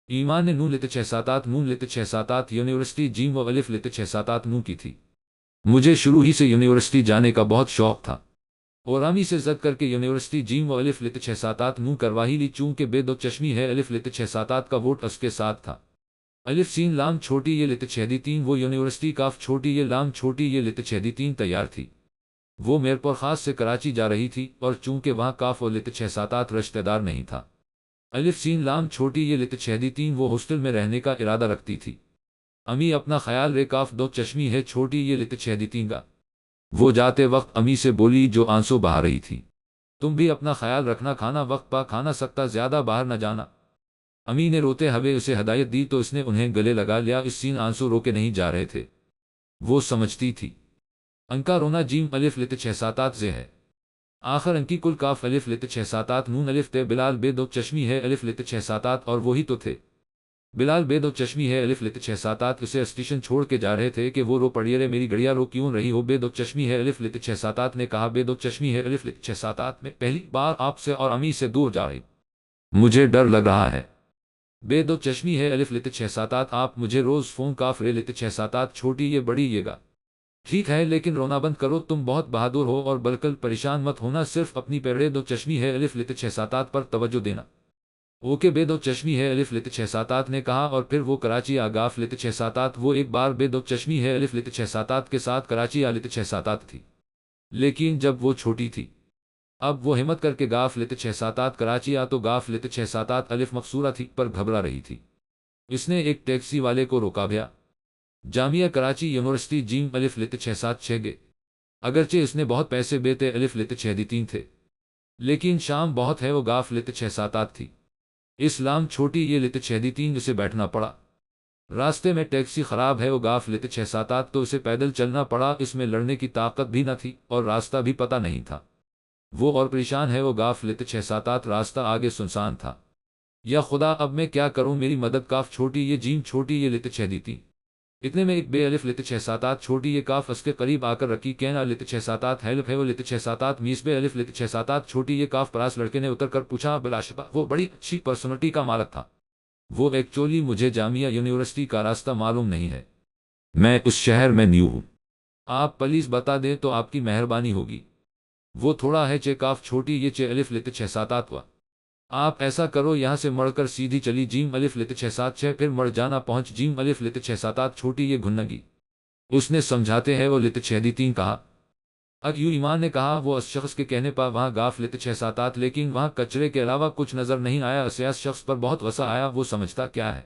ایمان نے نون لیتے 6 7 نون لیتے 6 7 یونیورسٹی جیم و الف لیتے 6 7 نون کی تھی۔ مجھے شروع ہی سے یونیورسٹی جانے کا بہت شوق تھا اور امی سے زد کر کے یونیورسٹی جیم و الف لیتے 6 7 نون کروا ہی لی، چونکہ بے دو چشمی ہے الف لیتے 6 7 کا ووٹ اس کے ساتھ تھا۔ الف سین لام چھوٹی یہ لیتے 6 3 وہ یونیورسٹی کاف چھوٹی یہ لام چھوٹی یہ لیتے 6 3 تیار تھی۔ وہ میرپور خاص سے کراچی جا رہی تھی اور چونکہ وہاں کاف و لیتے 6 7 رشتہ دار نہیں تھا، الف سین لام چھوٹی یہ لیتے 6 3 وہ ہاسٹل میں رہنے کا ارادہ رکھتی تھی۔ امی اپنا خیال رے کاف دو چشمی ہے چھوٹی یہ لیتے 6 3 کا۔ وہ جاتے وقت امی سے بولی جو آنسو بہا رہی تھی، تم بھی اپنا خیال رکھنا، کھانا وقت پا کھانا سکتا، زیادہ باہر نہ جانا۔ امی نے روتے ہوئے اسے ہدایت دی تو اس نے انہیں گلے لگا لیا، اس سین آنسو رو کے نہیں جا رہے تھے۔ وہ سمجھتی تھی انکا رونا جیم الف لیتے 6 7 سے ہے، آخر انکی کل کاف الف لیتے 6 7 نون الف تے بلال بے دو چشمی ہے الف لیتے 6 7 اور وہی تو تھے۔ بلال بے دو چشمی ہے الف لیتے 6 7 اسے اسٹیشن چھوڑ کے جا رہے تھے کہ وہ رو پڑی، رے میری گڑیا رو کیوں رہی ہو؟ بے دو چشمی ہے الف لیتے 6 7 نے کہا، بے دو چشمی ہے الف لیتے 6 7 میں پہلی بار آپ سے اور امی سے دور جا رہی، مجھے ڈر لگ رہا ہے۔ بے دو چشمی ہے الف لیتے 6 7 آپ مجھے روز فون کاف رے لیتے 6 7 چھوٹی یہ بڑی یہ گا، ٹھیک ہے لیکن رونا بند کرو، تم بہت بہادر ہو اور بالکل پریشان مت ہونا، صرف اپنی پیڑے دو چشمی ہے الف لیتے 6 7 پر توجہ دینا۔ اوکے بے دو چشمی ہے الف لیتے 6 7 نے کہا اور پھر وہ کراچی آگاف لیتے 6 7 وہ ایک بار بے دو چشمی ہے الف لیتے 6 7 کے ساتھ کراچی آ لیتے 6 7 تھی، لیکن جب وہ چھوٹی تھی اب وہ ہمت کر کے گاف لیتے 6 7 کراچی آ تو گاف لیتے 6 7 الف مقصورہ تھی پر گھبرا رہی تھی۔ اس نے ایک ٹیکسی والے کو روکا، بھیا جامعہ کراچی یونیورسٹی جیم الف لیتے 6 7 گے، اگرچہ اس نے بہت پیسے بیتے الف لیتے 6 3 تھے، لیکن شام بہت ہے، وہ گاف لیتے 6 7 تھی، اس لام چھوٹی یہ لیتے 6 3 اسے بیٹھنا پڑا۔ راستے میں ٹیکسی خراب ہے، وہ گاف لیتے 6 7 تو اسے پیدل چلنا پڑا، اس میں لڑنے کی طاقت بھی نہ تھی اور راستہ بھی پتہ نہیں تھا، وہ اور پریشان ہے، وہ گاف لیتے 6 7 راستہ آگے سنسان تھا۔ یا خدا اب میں کیا کروں، میری مدد، کاف چھوٹی یہ جیم چھوٹی یہ لیتے 6 3 اتنے میں ایک بے الف لیتے 6 7 چھوٹی یہ کاف اس کے قریب آ کر رکھی، کہنا لیتے 6 7 ہیلپ ہے، وہ لیتے 6 7 میس بے الف لیتے 6 7 چھوٹی یہ کاف پراس لڑکے نے اتر کر پوچھا، بلا شبہ وہ بڑی اچھی پرسنالٹی کا مالک تھا، وہ ایکچولی مجھے جامعہ یونیورسٹی کا راستہ معلوم نہیں ہے، میں اس شہر میں نیو ہوں، آپ پلیز بتا دیں تو آپ کی مہربانی ہوگی۔ وہ تھوڑا ہے چے کاف چھوٹی یہ چے الف لیتے 6 7 ہوا، آپ ایسا کرو یہاں سے مڑ کر سیدھی چلی جیم الف لیتے 6 7 پھر مڑ جانا پہنچ جیم الف لیتے 6 7 چھوٹی یہ گھنگی، اس نے سمجھاتے ہیں وہ لیتے 6 3 کہا۔ یوں ایمان نے کہا، وہ اس شخص کے کہنے پر وہاں گاف لیتے 6 7 لیکن وہاں کچرے کے علاوہ کچھ نظر نہیں آیا، اس شخص پر بہت غصہ آیا، وہ سمجھتا کیا ہے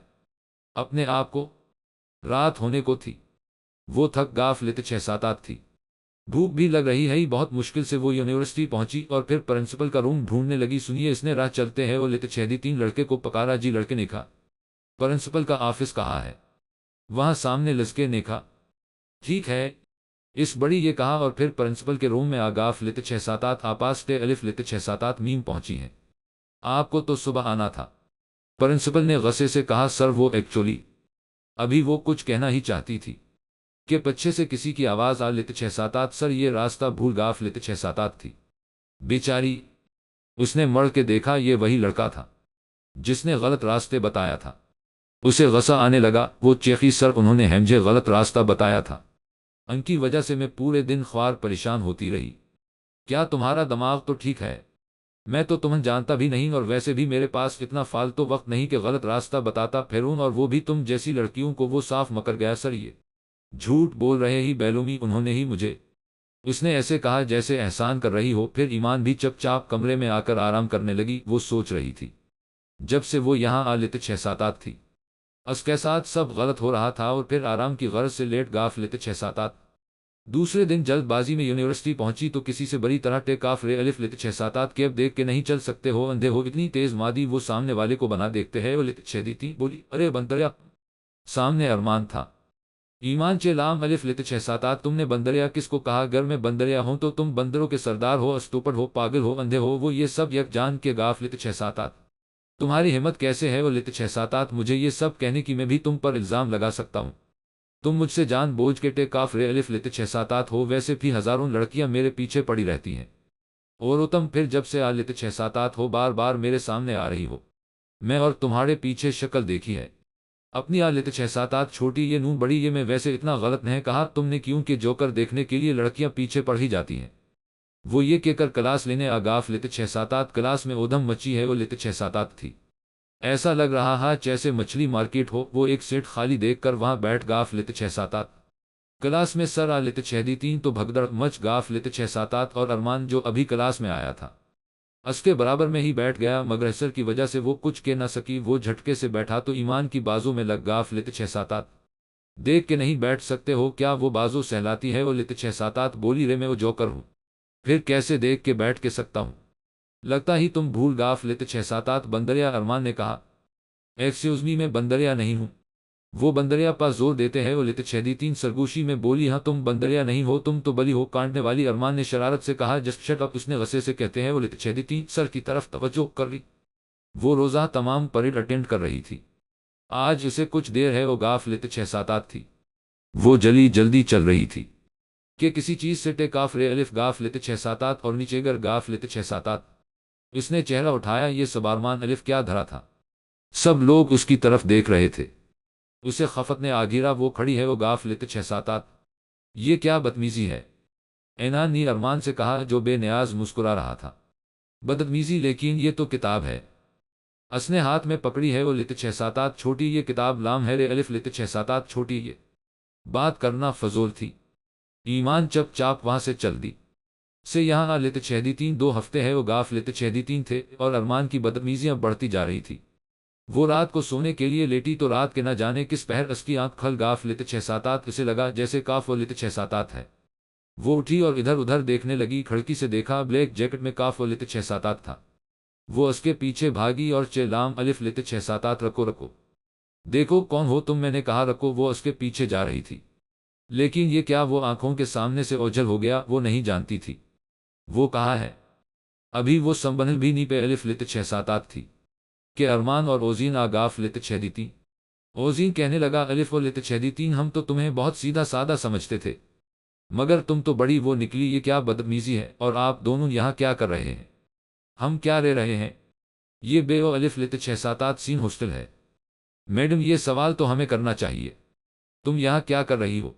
اپنے آپ کو، رات ہونے کو تھی، وہ تھک گاف لیتے 6 7 تھی، بھوک بھی لگ رہی ہے، بہت مشکل سے وہ یونیورسٹی پہنچی اور پھر پرنسپل کا روم ڈھونڈنے لگی، سنیے اس نے راہ چلتے ہیں وہ لیتے 6 3 لڑکے کو پکارا، جی لڑکے نے کہا پرنسپل کا آفس کہاں ہے، وہاں سامنے لڑکے نے کہا ٹھیک ہے، اس بڑی یہ کہا اور پھر پرنسپل کے روم میں آگاف لیتے 6 7 آپاس تے الف لیتے 6 7 میم پہنچی ہیں، آپ کو تو صبح آنا تھا، پرنسپل نے غصے سے کہا، سر وہ ایکچولی ابھی وہ کچھ کہنا ہی چاہتی تھی کہ پیچھے سے کسی کی آواز آ لیتے 6 7 سر یہ راستہ بھول گاف لیتے 6 7 تھی، بیچاری، اس نے مڑ کے دیکھا یہ وہی لڑکا تھا جس نے غلط راستے بتایا تھا، اسے غصہ آنے لگا، وہ چیخی، سر انہوں نے مجھے غلط راستہ بتایا تھا، ان کی وجہ سے میں پورے دن خوار پریشان ہوتی رہی، کیا تمہارا دماغ تو ٹھیک ہے؟ میں تو تمہیں جانتا بھی نہیں اور ویسے بھی میرے پاس اتنا فالتو وقت نہیں کہ غلط راستہ بتاتا پھروں، اور وہ بھی تم جیسی لڑکیوں کو، وہ صاف مکر گیا سر، یہ جھوٹ بول رہے ہی بیلومی، انہوں نے ہی مجھے، اس نے ایسے کہا جیسے احسان کر رہی ہو، پھر ایمان بھی چپ چاپ کمرے میں آ کر آرام کرنے لگی، وہ سوچ رہی تھی جب سے وہ یہاں آ لیتے 6 7 تھی اس کے ساتھ سب غلط ہو رہا تھا، اور پھر آرام کی غرض سے لیٹ گاف لیتے 6 7 دوسرے دن جلد بازی میں یونیورسٹی پہنچی تو کسی سے بری طرح ٹیک آف رے الف لیتے 6 7 کیب دیکھ کے نہیں چل سکتے ہو، اندھے ہو، اتنی تیز مادی وہ سامنے والے کو بنا دیکھتے ہیں، وہ لیتے 6 3 بولی، ارے بندریا، سامنے ارمان تھا، ایمان چے لام الف لیتے 6 7 تم نے بندریا کس کو کہا، اگر میں بندریا ہوں تو تم بندروں کے سردار ہو، استوپڑ ہو، پاگل ہو، اندھے ہو، وہ یہ سب یک جان کے گاف لیتے 6 7 تمہاری ہمت کیسے ہے، وہ لیتے 6 7 مجھے یہ سب کہنے کی، میں بھی تم پر الزام لگا سکتا ہوں، تم مجھ سے جان بوجھ کے ٹیک آف رے الف لیتے 6 7 ہو، ویسے بھی ہزاروں لڑکیاں میرے پیچھے پڑی رہتی ہیں، اور تم پھر جب سے آ لیتے 6 7 ہو بار بار میرے سامنے آ رہی ہو، میں اور تمہارے پیچھے شکل دیکھی ہے اپنی آلت 6-7 چھوٹی یہ نون بڑی یہ میں ویسے اتنا غلط نہیں کہا تم نے کیوں کہ جوکر دیکھنے کے لیے لڑکیاں پیچھے پڑ ہی جاتی ہیں۔ وہ یہ کہہ کر کلاس لینے آگاف لیتے 6-7 کلاس میں ادھم مچی ہے وہ لیتے 6-7 تھی۔ ایسا لگ رہا ہے جیسے مچھلی مارکیٹ ہو۔ وہ ایک سیٹ خالی دیکھ کر وہاں بیٹھ گاف لیتے 6-7 کلاس میں سر آ لیتے 6-3 تو بھگدڑ مچ گاف لیتے 6-7 اور ارمان جو ابھی کلاس میں آیا تھا اس کے برابر میں ہی بیٹھ گیا مگر سر کی وجہ سے وہ کچھ کہہ نہ سکی۔ وہ جھٹکے سے بیٹھا تو ایمان کی بازو میں لگ گاف لیتے 6-7 دیکھ کے نہیں بیٹھ سکتے ہو کیا؟ وہ بازو سہلاتی ہے وہ لیتے 6-7 بولی رے میں وہ جوکر ہوں پھر کیسے دیکھ کے بیٹھ کے سکتا ہوں؟ لگتا ہی تم بھول گاف لیتے 6-7 بندریا ارمان نے کہا۔ ایکسکیوز می میں بندریا نہیں ہوں۔ وہ بندریا پر زور دیتے ہیں وہ لیتے 6-3 سرگوشی میں بولی ہاں تم بندریا نہیں ہو تم تو بلی ہو کاٹنے والی۔ ارمان نے شرارت سے کہا جسٹ شٹ اپ۔ اس نے غصے سے کہتے ہیں وہ لیتے 6-3 سر کی طرف توجہ کر لی۔ وہ روزہ تمام پریڈ اٹینڈ کر رہی تھی آج اسے کچھ دیر ہے وہ گاف لیتے 6-7 تھی۔ وہ جلدی چل رہی تھی کہ کسی چیز سے ٹیک آف رے الف گاف لیتے 6-7 اور نیچے گر گاف لیتے 6-7۔ اس نے چہرہ اٹھایا یہ سب ارمان الف کیا دھرا تھا؟ سب لوگ اس کی طرف دیکھ رہے تھے۔ اسے خفت نے آگیرا وہ کھڑی ہے وہ گاف لیتے 6-7 یہ کیا بدتمیزی ہے؟ اینان نے ارمان سے کہا جو بے نیاز مسکرا رہا تھا۔ بدتمیزی لیکن یہ تو کتاب ہے۔ اس نے ہاتھ میں پکڑی ہے وہ لیتے 6-7 چھوٹی یہ کتاب لام ہے رے الف لیتے 6-7 چھوٹی یہ بات کرنا فضول تھی۔ ایمان چپ چاپ وہاں سے چل دی سے یہاں آ لیتے 6-3 2 ہفتے ہے وہ گاف لیتے 6-3 تھے اور ارمان کی بدتمیزیاں بڑھتی جا رہی تھی۔ وہ رات کو سونے کے لیے لیٹی تو رات کے نہ جانے کس پہر اس کی آنکھ کھل گاف لیتے 6-7 اسے لگا جیسے کاف وہ لیتے 6-7 ہے۔ وہ اٹھی اور ادھر ادھر دیکھنے لگی کھڑکی سے دیکھا بلیک جیکٹ میں کاف وہ لیتے 6-7 تھا۔ وہ اس کے پیچھے بھاگی اور لام الف لیتے 6-7 رکو رکو دیکھو کون ہو تم؟ میں نے کہا رکو۔ وہ اس کے پیچھے جا رہی تھی لیکن یہ کیا وہ آنکھوں کے سامنے سے اوجھل ہو گیا وہ نہیں جانتی تھی وہ کہاں ہے۔ ابھی وہ سنبھل بھی نہیں پہ الف لیتے 6-7 تھی کہ ارمان اور اوزین آگاف لیتے 6-3 اوزین کہنے لگا الف وہ لیتے 6-3 ہم تو تمہیں بہت سیدھا سادہ سمجھتے تھے مگر تم تو بڑی وہ نکلی یہ کیا بدتمیزی ہے اور آپ دونوں یہاں کیا کر رہے ہیں؟ ہم کیا رہ رہے ہیں؟ یہ بے او الف لیتے 6-7 سین ہاسٹل ہے میڈم یہ سوال تو ہمیں کرنا چاہیے تم یہاں کیا کر رہی ہو؟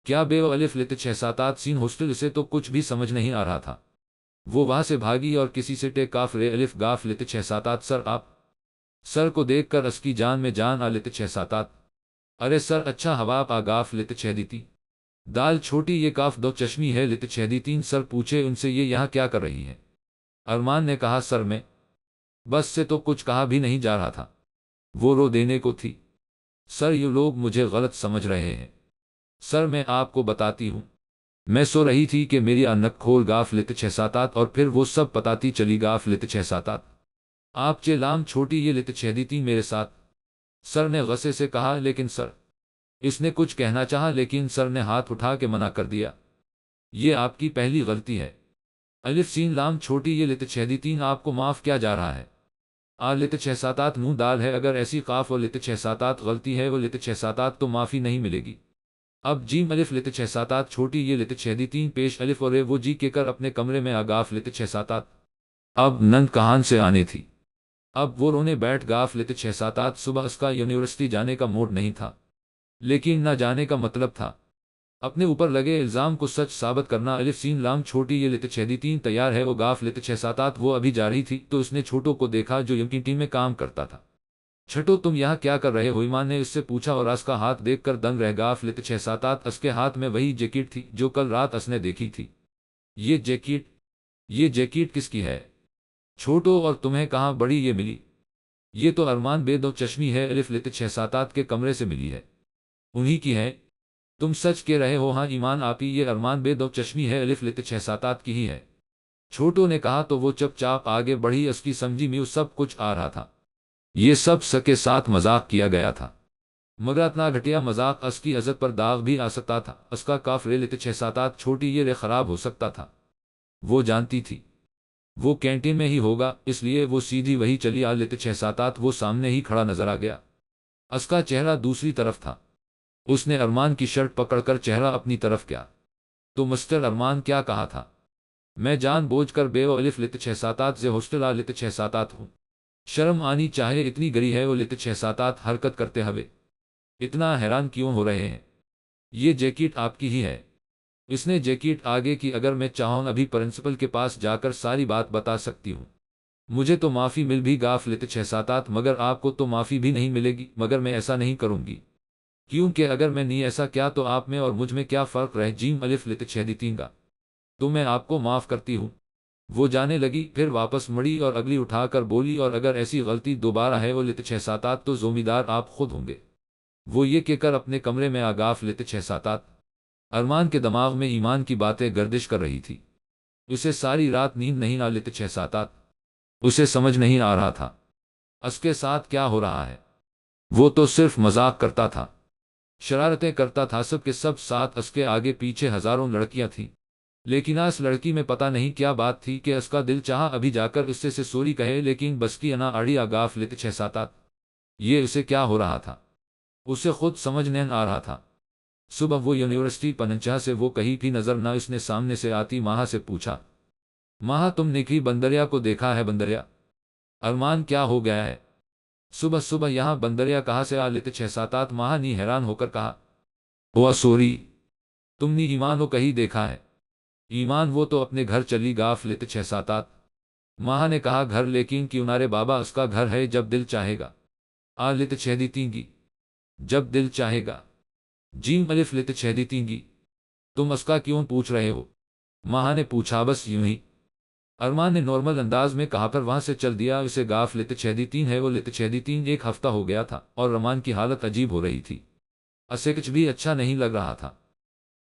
کیا بے او الف لیتے 6-7 سین ہاسٹل اسے تو کچھ بھی سمجھ نہیں آ رہا تھا۔ وہ وہاں سے بھاگی اور کسی سے ٹیک آف رے الف گاف لیتے 6-7 سر آپ سر کو دیکھ کر اس کی جان میں جان آ لیتے 6-7 ارے سر اچھا ہوا آپ آگاف لیتے 6-3 دال چھوٹی یہ کاف دو چشمی ہے لیتے 6-3 سر پوچھے ان سے یہ یہاں کیا کر رہی ہیں؟ ارمان نے کہا سر میں بس سے تو کچھ کہا بھی نہیں جا رہا تھا وہ رو دینے کو تھی۔ سر یہ لوگ مجھے غلط سمجھ رہے ہیں سر میں آپ کو بتاتی ہوں میں سو رہی تھی کہ میری انک کھول گاف لیتے 6-7 اور پھر وہ سب بتاتی چلی گاف لیتے 6-7 آپ لام چھوٹی یہ لیتے 6-3 میرے ساتھ سر نے غصے سے کہا لیکن سر اس نے کچھ کہنا چاہا لیکن سر نے ہاتھ اٹھا کے منع کر دیا یہ آپ کی پہلی غلطی ہے الف سین لام چھوٹی یہ لیتے 6-3 آپ کو معاف کیا جا رہا ہے آ لیتے 6-7 نون دال ہے اگر ایسی قاف وہ لیتے 6-7 غلطی ہے وہ لیتے 6-7 تو معافی نہیں ملے گی۔ اب جیم الف لیتے 6-7 چھوٹی یہ لیتے 6-3 پیش الف اور وہ جی کے کر اپنے کمرے میں آگاف لیتے 6-7 اب نند کہان سے آنے تھی اب وہ رونے بیٹھ گاف لیتے 6-7 صبح اس کا یونیورسٹی جانے کا موڈ نہیں تھا لیکن نہ جانے کا مطلب تھا اپنے اوپر لگے الزام کو سچ ثابت کرنا۔ الف سین لام چھوٹی یہ لیتے 6-3 تیار ہے وہ گاف لیتے 6-7 وہ ابھی جا رہی تھی تو اس نے چھوٹو کو دیکھا جو یمکی ٹیم میں کام کرتا تھا۔ چھٹو تم یہاں کیا کر رہے ہو؟ ایمان نے اس سے پوچھا اور اس کا ہاتھ دیکھ کر دنگ رہ گاف لیتے 6-7 اس کے ہاتھ میں وہی جیکٹ تھی جو کل رات اس نے دیکھی تھی۔ یہ جیکٹ کس کی ہے چھوٹو اور تمہیں کہاں بڑی یہ ملی؟ یہ تو ارمان بے دو چشمی ہے الف لیتے 6-7 کے کمرے سے ملی ہے انہی کی ہے تم سچ کہہ رہے ہو؟ ہاں ایمان آپی یہ ارمان بے دو چشمی ہے الف لیتے 6-7 کی ہی ہے چھوٹو نے کہا تو وہ چپ چاپ آگے بڑھی اس کی سمجھی میں سب کچھ آ رہا تھا یہ سب سکے ساتھ مذاق کیا گیا تھا مگر اتنا گھٹیا مذاق اس کی عزت پر داغ بھی آ سکتا تھا۔ اس کا کاف رے لیتے 6-7 چھوٹی یہ رے خراب ہو سکتا تھا وہ جانتی تھی وہ کینٹین میں ہی ہوگا اس لیے وہ سیدھی وہی چلی آ لیتے 6-7 وہ سامنے ہی کھڑا نظر آ گیا اس کا چہرہ دوسری طرف تھا اس نے ارمان کی شرٹ پکڑ کر چہرہ اپنی طرف کیا تو مسٹر ارمان کیا کہا تھا؟ میں جان بوجھ کر بے و الف لیتے 6-7 سے ہاسٹل آ لیتے 6-7 ہوں شرم آنی چاہے، اتنی گری ہے وہ لت 6-7 حرکت کرتے ہوئے۔ اتنا حیران کیوں ہو رہے ہیں؟ یہ جیکٹ آپ کی ہی ہے؟ اس نے جیکٹ آگے کی، اگر میں چاہوں ابھی پرنسپل کے پاس جا کر ساری بات بتا سکتی ہوں۔ مجھے تو معافی مل بھی گا لت 6-7، مگر آپ کو تو معافی بھی نہیں ملے گی، مگر میں ایسا نہیں کروں گی، کیونکہ اگر میں نہیں ایسا کیا تو آپ میں اور مجھ میں کیا فرق رہ جیم الف لت 6 کا، تو میں آپ کو معاف کرتی ہوں۔ وہ جانے لگی، پھر واپس مڑی اور اگلی اٹھا کر بولی، اور اگر ایسی غلطی دوبارہ ہے وہ لت 6-7 تو ذمہ دار آپ خود ہوں گے۔ وہ یہ کہہ کر اپنے کمرے میں آگاف لت 6-7۔ ارمان کے دماغ میں ایمان کی باتیں گردش کر رہی تھی۔ اسے ساری رات نیند نہیں آ لت 6-7۔ اسے سمجھ نہیں آ رہا تھا اس کے ساتھ کیا ہو رہا ہے۔ وہ تو صرف مذاق کرتا تھا، شرارتیں کرتا تھا، سب کے سب ساتھ اس کے آگے پیچھے ہزاروں لڑکیاں تھیں، لیکن اس لڑکی میں پتہ نہیں کیا بات تھی کہ اس کا دل چاہا ابھی جا کر اس سے سوری کہے، لیکن بس کی انا اڑی آگاف لت 6-7۔ یہ اسے کیا ہو رہا تھا، اسے خود سمجھ نہیں آ رہا تھا۔ صبح وہ یونیورسٹی پہنچا سے وہ کہیں بھی نظر نہ، اس نے سامنے سے آتی ماہا سے پوچھا، ماہا تم نے کی بندریا کو دیکھا ہے؟ بندریا؟ ارمان کیا ہو گیا ہے؟ صبح صبح یہاں بندریا کہاں سے آ لت 6-7؟ ماہا نے حیران ہو کر کہا، ہوا سوری، تم نے ایمان کو کہیں دیکھا ہے؟ ایمان وہ تو اپنے گھر چلی گاف لت 6-7۔ ماہا نے کہا گھر؟ لیکن کیوں نارے بابا، اس کا گھر ہے، جب دل چاہے گا آ لت 6 گی، جب دل چاہے گا جیم الف لت 6 گی، تم اس کا کیوں پوچھ رہے ہو؟ ماہا نے پوچھا۔ بس یوں ہی، ارمان نے نارمل انداز میں کہا، پر وہاں سے چل دیا۔ اسے گاف لت 6 ہے، وہ لت 6 ایک ہفتہ ہو گیا تھا اور ارمان کی حالت عجیب ہو رہی تھی، اسے کچھ بھی اچھا نہیں لگ رہا تھا۔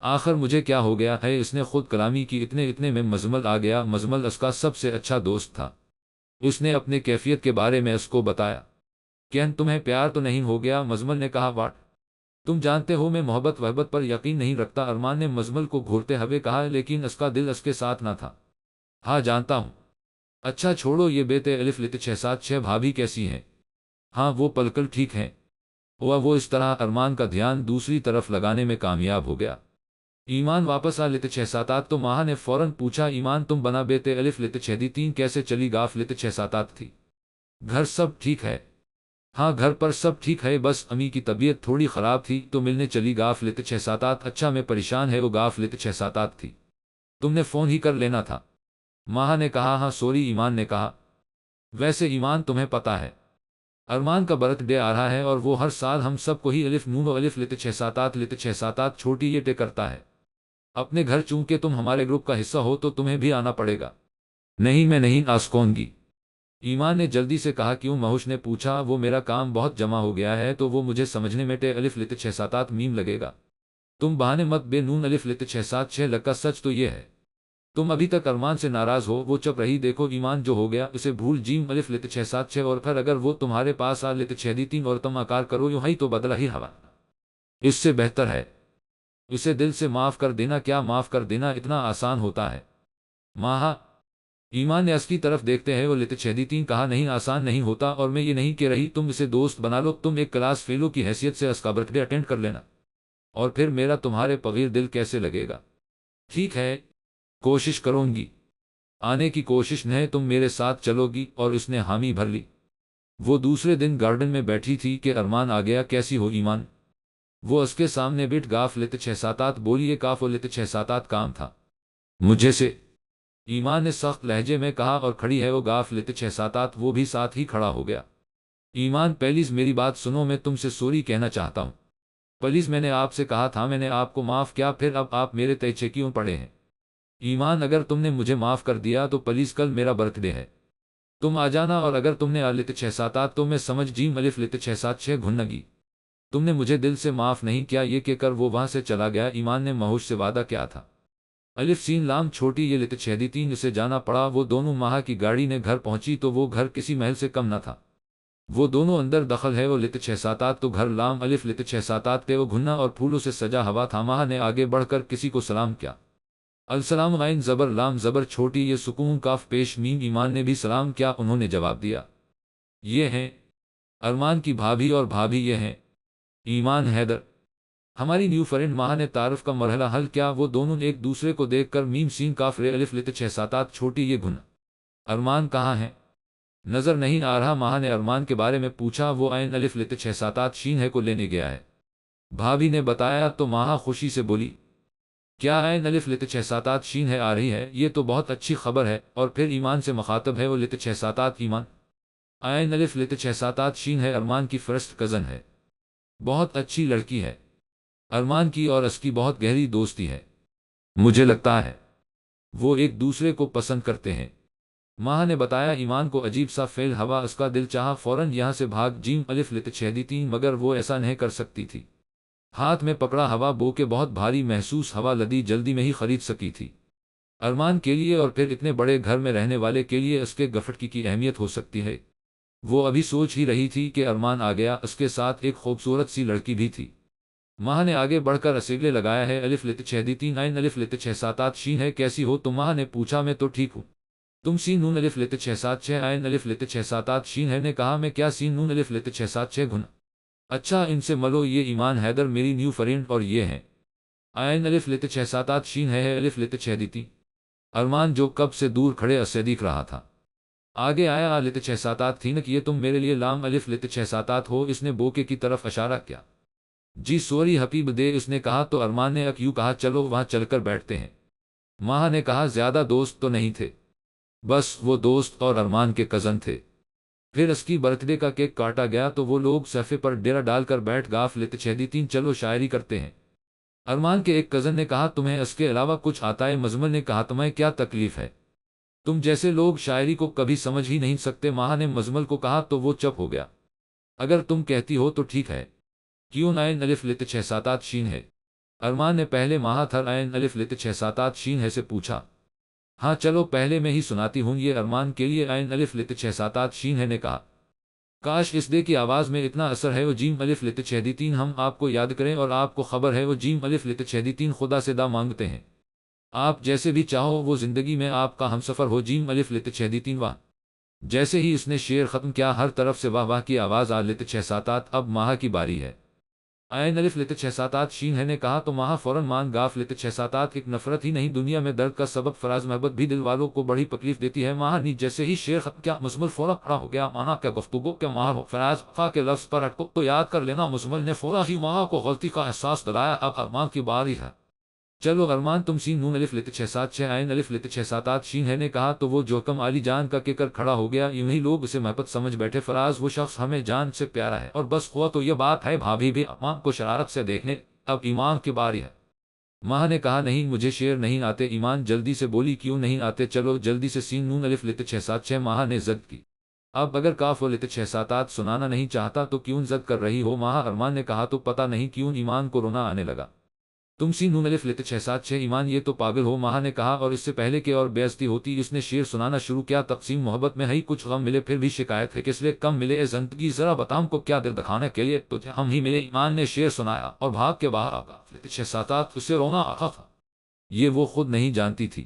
آخر مجھے کیا ہو گیا ہے؟ اس نے خود کلامی کی۔ اتنے میں مزمل آ گیا۔ مزمل اس کا سب سے اچھا دوست تھا۔ اس نے اپنے کیفیت کے بارے میں اس کو بتایا۔ کین تمہیں پیار تو نہیں ہو گیا؟ مزمل نے کہا، واٹ؟ تم جانتے ہو میں محبت وحبت پر یقین نہیں رکھتا، ارمان نے مزمل کو گھورتے ہوئے کہا، لیکن اس کا دل اس کے ساتھ نہ تھا۔ ہاں جانتا ہوں۔ اچھا چھوڑو یہ بیتے الف لت 6-7 بھابھی کیسی ہیں؟ ہاں وہ بالکل ٹھیک ہیں۔ وہ اس طرح ارمان کا دھیان دوسری طرف لگانے میں کامیاب ہو گیا۔ ایمان واپس آ لت 6-7 تو ماہا نے فوراً پوچھا، ایمان تم بنا بیتے الف لت 6 کیسے چلی گاف لت 6-7 تھی؟ گھر سب ٹھیک ہے؟ ہاں گھر پر سب ٹھیک ہے، بس امی کی طبیعت تھوڑی خراب تھی تو ملنے چلی گاف لت 6-7۔ اچھا میں پریشان ہے وہ گاف لت 6-7 تھی، تم نے فون ہی کر لینا تھا۔ ماہا نے کہا، ہاں سوری۔ ایمان نے کہا، ویسے ایمان تمہیں پتا ہے ارمان کا برتھ ڈے آ رہا ہے اور وہ ہر سال ہم سب کو ہی الف نون و الف لت 6-7 چھوٹی یہ ٹے کرتا ہے اپنے گھر، چونکہ تم ہمارے گروپ کا حصہ ہو تو تمہیں بھی آنا پڑے گا۔ نہیں میں نہیں آ سکوں گی، ایمان نے جلدی سے کہا۔ کیوں؟ مہوش نے پوچھا۔ وہ میرا کام بہت جمع ہو گیا ہے تو وہ مجھے سمجھنے میں ٹے الف لت 6-7 لگے گا۔ تم بہانے مت بے نون الف لت 6-7 لگا، سچ تو یہ ہے تم ابھی تک ارمان سے ناراض ہو۔ وہ چپ رہی۔ دیکھو ایمان، جو ہو گیا اسے بھول جیم الف لت 6-7 اور پھر اگر وہ تمہارے پاس آ لت 6 اور تم آکار کرو یوں ہی تو بدلا ہی ہوا، اس سے بہتر ہے اسے دل سے معاف کر دینا۔ کیا معاف کر دینا اتنا آسان ہوتا ہے ماہا؟ ایمان نے اس کی طرف دیکھتے ہیں وہ لت 6 کہا، نہیں آسان نہیں ہوتا، اور میں یہ نہیں کہہ رہی تم اسے دوست بنا لو، تم ایک کلاس فیلو کی حیثیت سے اس کا برتھ ڈے اٹینڈ کر لینا، اور پھر میرا تمہارے بغیر دل کیسے لگے گا؟ ٹھیک ہے کوشش کروں گی، آنے کی کوشش نہیں تم میرے ساتھ چلو گی؟ اور اس نے حامی بھر لی۔ وہ دوسرے دن گارڈن میں بیٹھی تھی کہ ارمان آ گیا۔ کیسی ہو ایمان؟ وہ اس کے سامنے بیٹھ گاف لت 6-7 بولی۔ یہ کاف و لت 6-7 کام تھا مجھے سے، ایمان نے سخت لہجے میں کہا، اور کھڑی ہے وہ گاف لت 6-7 وہ بھی ساتھ ہی کھڑا ہو گیا۔ ایمان پلیز میری بات سنو، میں تم سے سوری کہنا چاہتا ہوں، پلیز میں نے آپ سے کہا تھا، میں نے آپ کو معاف کیا، پھر اب آپ میرے پیچھے کیوں پڑے ہیں؟ ایمان اگر تم نے مجھے معاف کر دیا تو پلیز کل میرا برتھ ڈے ہے، تم آ جانا، اور اگر تم نے آ لت 6-7 تو میں سمجھ جیم الف لت 6-7 گھنگی، تم نے مجھے دل سے معاف نہیں کیا۔ یہ کہہ کر وہ وہاں سے چلا گیا۔ ایمان نے مہوش سے وعدہ کیا تھا الف سین لام چھوٹی یہ لت 6 اسے جانا پڑا۔ وہ دونوں ماہا کی گاڑی نے گھر پہنچی تو وہ گھر کسی محل سے کم نہ تھا۔ وہ دونوں اندر دخل ہے وہ لت 6-7 تو گھر لام الف لت 6-7 وہ گھنا اور پھولوں سے سجا ہوا تھا۔ ماہا نے آگے بڑھ کر کسی کو سلام کیا، السلام غین زبر لام زبر چھوٹی یہ سکون کاف پیش میم۔ ایمان نے بھی سلام کیا، انہوں نے جواب دیا، یہ ہیں ارمان کی بھابھی، اور بھابھی یہ ہیں ایمان حیدر، ہماری نیو فرینڈ۔ ماہا نے تعارف کا مرحلہ حل کیا۔ وہ دونوں ایک دوسرے کو دیکھ کر میم سین کاف رے الف لت 6-7 چھوٹی یہ گھنا، ارمان کہاں ہیں؟ نظر نہیں آ رہا۔ ماں نے ارمان کے بارے میں پوچھا۔ وہ عین الف لت 6 7 8 شین ہے کو لینے گیا ہے، بھابھی نے بتایا تو ماں خوشی سے بولی، کیا عین الف لت 6 7 8 شین ہے آ رہی ہے؟ یہ تو بہت اچھی خبر ہے۔ اور پھر ایمان سے مخاطب ہے، وہ لت 6 7 8 ایمان عین الف لت 6 7 8 شین ہے ارمان کی فرسٹ کزن ہے، بہت اچھی لڑکی ہے، ارمان کی اور اس کی بہت گہری دوستی ہے، مجھے لگتا ہے وہ ایک دوسرے کو پسند کرتے ہیں۔ ماں نے بتایا۔ ایمان کو عجیب سا فیل ہوا، اس کا دل چاہا فوراً یہاں سے بھاگ جیم الف لت 6 3 مگر وہ ایسا نہیں کر سکتی تھی۔ ہاتھ میں پکڑا ہوا بو کے بہت بھاری محسوس ہوا لدی جلدی میں ہی خرید سکی تھی ارمان کے لیے، اور پھر اتنے بڑے گھر میں رہنے والے کے لیے اس کے گفٹ کی اہمیت ہو سکتی ہے۔ وہ ابھی سوچ ہی رہی تھی کہ ارمان آ گیا، اس کے ساتھ ایک خوبصورت سی لڑکی بھی تھی۔ ماں نے آگے بڑھ کر اسیگلے لگایا ہے۔ الف لت 6 3 عین الف لت 6 7 8 شین ہے، کیسی ہو تم؟ ماں نے پوچھا۔ میں تو ٹھیک ہوں، تم؟ سین نون الف لت 6 7 6 عین الف لت 6 7 8 شین ہے نے کہا۔ میں کیا سین نون الف لت 6 7 6 گنا؟ اچھا ان سے ملو، یہ ایمان حیدر میری نیو فرینڈ، اور یہ ہیں عین الف لت 6 7 8 شین ہے الف لت 6 3 ارمان جو کب سے دور کھڑے اسے دیکھ رہا تھا آگے آیا۔ لت 6 7 8 تھینک، یہ تم میرے لیے لام الف لت 6 7 8 ہو؟ اس نے بوکے کی طرف اشارہ کیا۔ جی سوری حبیب دے، اس نے کہا تو ارمان نے یوں کہا چلو وہاں چل کر بیٹھتے ہیں۔ ماں نے کہا زیادہ دوست تو نہیں تھے، بس وہ دوست اور ارمان کے کزن تھے۔ پھر اس کی برتھ ڈے کا کیک کاٹا گیا تو وہ لوگ صفے پر ڈیرا ڈال کر بیٹھ گاف لت 6 3 چلو شاعری کرتے ہیں۔ ارمان کے ایک کزن نے کہا تمہیں اس کے علاوہ کچھ آتا ہے؟ مزمل نے کہا تمہیں کیا تکلیف ہے، تم جیسے لوگ شاعری کو کبھی سمجھ ہی نہیں سکتے۔ ماں نے مزمل کو کہا تو وہ چپ ہو گیا۔ اگر تم کہتی ہو تو ٹھیک ہے، کیوں؟ عین الف لت 6 7 8 شین ہے ارمان نے پہلے ماہ تھر عین الف لت 6 7 8 شین ہے سے پوچھا۔ ہاں چلو پہلے میں ہی سناتی ہوں، یہ ارمان کے لیے عین الف لت 6 7 8 شین ہے نے کہا۔ کاش اس دے کی آواز میں اتنا اثر ہے، وہ جیم الف لت 6 3 ہم آپ کو یاد کریں اور آپ کو خبر ہے وہ جیم الف لت 6 3 خدا سے دا مانگتے ہیں، آپ جیسے بھی چاہو وہ زندگی میں آپ کا ہمسفر ہو جیم الف لت 6 3 واہ۔ جیسے ہی اس نے شعر ختم کیا ہر طرف سے واہ واہ کی آواز آ۔ لت 6 7 8 اب ماہ کی باری ہے عین الف لت 6 7 8 شین ہے نے کہا تو ماہ فوراً مان گاف لت 6 7 8 ایک نفرت ہی نہیں دنیا میں درد کا سبب فراز محبت بھی دل والوں کو بڑی تکلیف دیتی ہے۔ ماہ نے جیسے ہی شعر ختم کیا مزمل فوراً کھڑا ہو گیا۔ ماہ کیا گفتگو کیا ماہ ہو فراز خا کے لفظ پر اٹکو تو یاد کر لینا۔ مزمل نے فوراً ہی ماہ کو غلطی کا احساس دلایا۔ اب ارمان کی باری ہے، چلو ارمان تم سین نون الف لت 6 7 6 عین الف لت 6 7 8 شین ہے نے کہا تو وہ جوکم علی جان کا کیکر کھڑا ہو گیا۔ یوں ہی لوگ اسے محبت سمجھ بیٹھے۔ فراز وہ شخص ہمیں جان سے پیارا ہے، اور بس ہوا تو یہ بات ہے۔ بھابھی بھی ارمان کو شرارت سے دیکھنے۔ اب ایمان کی باری ہے۔ ماں نے کہا نہیں مجھے شعر نہیں آتے۔ ایمان جلدی سے بولی کیوں نہیں آتے؟ چلو جلدی سے سین نون الف لت 6 7 6 ماہ نے زد کی۔ اب اگر کاف و لت 6 7 8 سنانا نہیں چاہتا تو کیوں زد کر رہی ہو؟ ماہ ارمان نے کہا تو پتہ نہیں کیوں ایمان کو رونا آنے لگا۔ تم سین نون الف لت 6 7 6 ایمان یہ تو پاگل ہو؟ ماہ نے کہا، اور اس سے پہلے کہ اور بےعزتی ہوتی اس نے شعر سنانا شروع کیا۔ تقسیم محبت میں ہے کچھ غم ملے پھر بھی شکایت ہے کس لیے کم ملے اے زندگی ذرا بتاؤں کو کیا دل دکھانے کے لیے تجھے ہم ہی ملے۔ ایمان نے شعر سنایا اور بھاگ کے باہر آ گا۔ لت 6 7 8 اسے رونا آتا تھا، یہ وہ خود نہیں جانتی تھی۔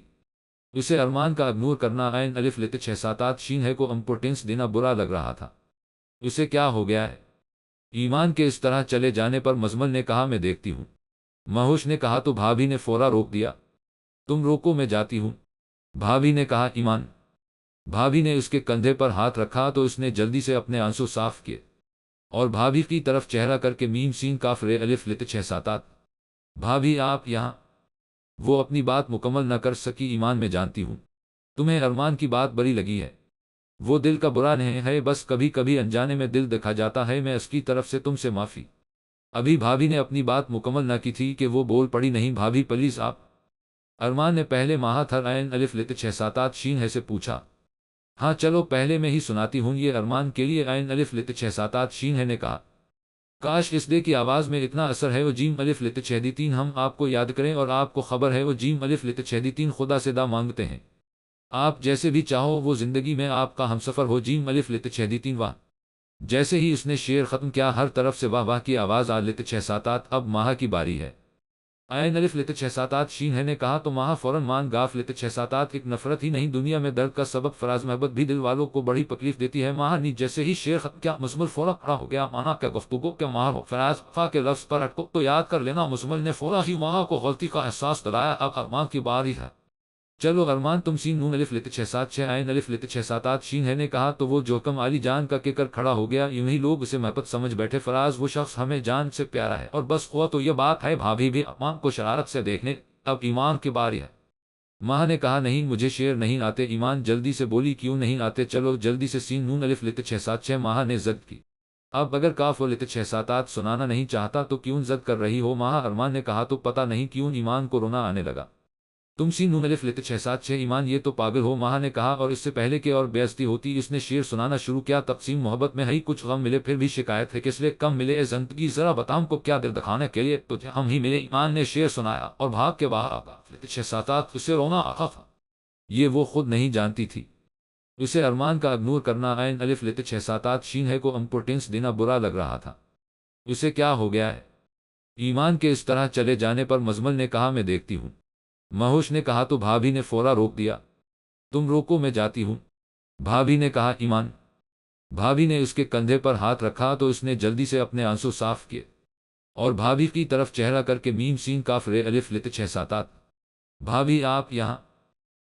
اسے ارمان کا اگنور کرنا عین الف لت 6 7 8 شین ہے کو امپورٹنس دینا برا لگ رہا تھا۔ اسے کیا ہو گیا ہے؟ ایمان کے اس طرح چلے جانے پر مزمل نے کہا میں دیکھتی ہوں۔ مہوش نے کہا تو بھابھی نے فورا روک دیا۔ تم روکو میں جاتی ہوں، بھابھی نے کہا۔ ایمان بھابھی نے اس کے کندھے پر ہاتھ رکھا تو اس نے جلدی سے اپنے آنسو صاف کیے اور بھابھی کی طرف چہرہ کر کے میم سین کاف رے الف لت 6 7 8 بھابھی آپ یہاں؟ وہ اپنی بات مکمل نہ کر سکی۔ ایمان میں جانتی ہوں تمہیں ارمان کی بات بری لگی ہے، وہ دل کا برا نہیں ہے، بس کبھی کبھی انجانے میں دل دکھا جاتا ہے، میں اس کی طرف سے تم سے معافی۔ ابھی بھابھی نے اپنی بات مکمل نہ کی تھی کہ وہ بول پڑی نہیں بھابھی پلیز آپ۔ ارمان نے پہلے ماہ تھر عین الف لت 6 7 8 شین ہے سے پوچھا۔ ہاں چلو پہلے میں ہی سناتی ہوں، یہ ارمان کے لیے عین الف لت 6 7 8 شین ہے نے کہا۔ کاش اس دے کی آواز میں اتنا اثر ہے، وہ جیم الف لت 6 3 ہم آپ کو یاد کریں اور آپ کو خبر ہے وہ جیم الف لت 6 3 خدا سے دا مانگتے ہیں، آپ جیسے بھی چاہو وہ زندگی میں آپ کا ہمسفر ہو جیم الف لت 6 3 واہ۔ جیسے ہی اس نے شعر ختم کیا ہر طرف سے واہ واہ کی آواز آ۔ لت 6 7 8 اب ماہ کی باری ہے عین الف لت 6 7 8 شین ہے نے کہا تو ماہ فوراً مان گاف لت 6 7 8 ایک نفرت ہی نہیں دنیا میں درد کا سبب فراز محبت بھی دل والوں کو بڑی تکلیف دیتی ہے۔ ماہ نے جیسے ہی شعر ختم کیا مزمل فوراً کھڑا ہو گیا۔ ماہ کیا گفتگو کیا ماہ ہو فراز خا کے لفظ پر اٹکو تو یاد کر لینا۔ مزمل نے فوراً ہی ماہ کو غلطی کا احساس دلایا۔ اب ارمان کی باری ہے، چلو ارمان تم سین نون الف لت 676 عین الف لت 678 شین ہے نے کہا تو وہ جوکم علی جان کا کہہ کر کھڑا ہو گیا، یوں ہی لوگ اسے محبت سمجھ بیٹھے، فراز وہ شخص ہمیں جان سے پیارا ہے اور بس ہوا تو یہ بات ہے، بھابھی بھی ارمان کو شرارت سے دیکھنے، اب ایمان کی باری ہے۔ ماں نے کہا نہیں مجھے شعر نہیں آتے، ایمان جلدی سے بولی کیوں نہیں آتے، چلو جلدی سے سین نون الف لت 676 ماں نے ضد کی، اب اگر کاف و لت 678 سنانا نہیں چاہتا تو کیوں ضد کر رہی ہو ماں، ارمان نے کہا تو پتہ نہیں کیوں ایمان کو رونا آنے لگا، تم سین نون الف لت 676 ایمان یہ تو پاگل ہو، ماں نے کہا، اور اس سے پہلے کہ اور بےعزتی ہوتی اس نے شعر سنانا شروع کیا، تقسیم محبت میں ہی کچھ غم ملے پھر بھی شکایت ہے کس لیے کم ملے اے زندگی ذرا بتاؤں کو کیا دل دکھانے کے لیے تجھے ہم ہی ملے، ایمان نے شعر سنایا اور بھاگ کے باہر آگا لت 678 اسے رونا آتا تھا، یہ وہ خود نہیں جانتی تھی، اسے ارمان کا اگنور کرنا عین الف لت 678 شین ہے کو امپورٹینس دینا برا لگ رہا تھا، اسے کیا ہو گیا ہے؟ ایمان کے اس طرح چلے جانے پر مزمل نے کہا میں دیکھتی ہوں، مہوش نے کہا تو بھابھی نے فورا روک دیا، تم روکو میں جاتی ہوں، بھابھی نے کہا ایمان، بھابھی نے اس کے کندھے پر ہاتھ رکھا تو اس نے جلدی سے اپنے آنسو صاف کیے اور بھابھی کی طرف چہرہ کر کے میم سین کاف رے الف لت 678 بھابھی آپ یہاں،